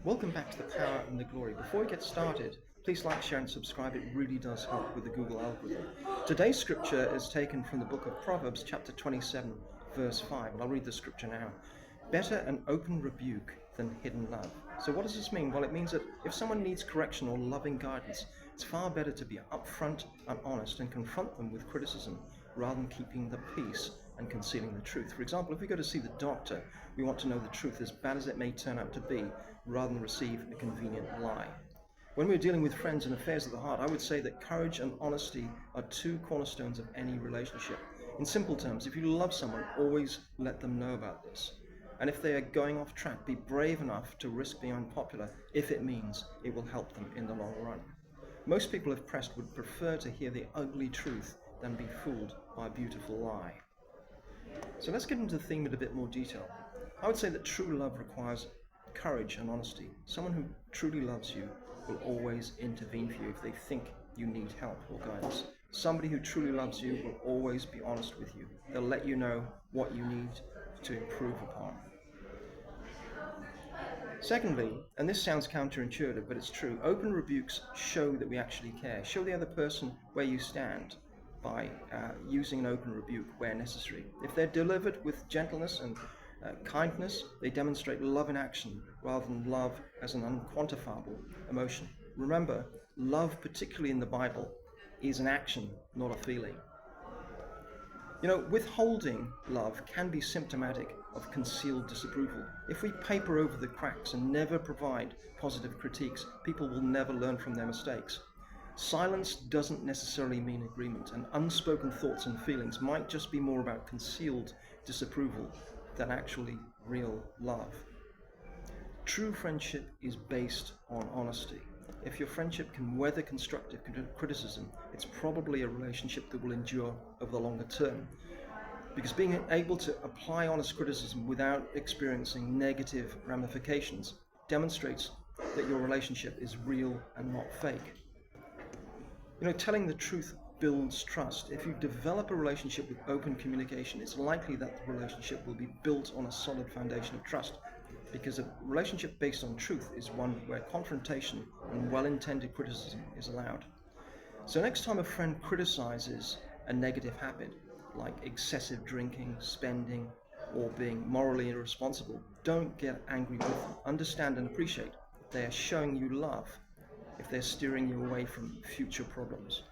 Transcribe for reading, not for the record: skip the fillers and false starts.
Welcome back to the Power and the Glory. Before we get started, please like, share and subscribe. It really does help with the Google algorithm. Today's scripture is taken from the book of Proverbs chapter 27 verse 5, and I'll read the scripture now. Better an open rebuke than hidden love. So what does this mean? Well, it means that if someone needs correction or loving guidance, it's far better to be upfront and honest and confront them with criticism rather than keeping the peace and concealing the truth. For example, if we go to see the doctor, we want to know the truth, as bad as it may turn out to be, rather than receive a convenient lie. When we're dealing with friends and affairs of the heart, I would say that courage and honesty are two cornerstones of any relationship. In simple terms, if you love someone, always let them know about this. And if they are going off track, be brave enough to risk being unpopular if it means it will help them in the long run. Most people, if pressed, would prefer to hear the ugly truth than be fooled by a beautiful lie. So let's get into the theme in a bit more detail. I would say that true love requires courage and honesty. Someone who truly loves you will always intervene for you if they think you need help or guidance. Somebody who truly loves you will always be honest with you. They'll let you know what you need to improve upon. Secondly, and this sounds counterintuitive, but it's true, open rebukes show that we actually care. Show the other person where you stand by using an open rebuke where necessary. If they're delivered with gentleness and kindness, they demonstrate love in action rather than love as an unquantifiable emotion. Remember, love, particularly in the Bible, is an action, not a feeling. Withholding love can be symptomatic of concealed disapproval. If we paper over the cracks and never provide positive critiques, people will never learn from their mistakes. Silence doesn't necessarily mean agreement, and unspoken thoughts and feelings might just be more about concealed disapproval than actually real love. True friendship is based on honesty. If your friendship can weather constructive criticism, it's probably a relationship that will endure over the longer term. Because being able to apply honest criticism without experiencing negative ramifications demonstrates that your relationship is real and not fake. Telling the truth builds trust. If you develop a relationship with open communication, it's likely that the relationship will be built on a solid foundation of trust, because a relationship based on truth is one where confrontation and well-intended criticism is allowed. So next time a friend criticizes a negative habit, like excessive drinking, spending, or being morally irresponsible, don't get angry with them. Understand and appreciate they are showing you love if they're steering you away from future problems.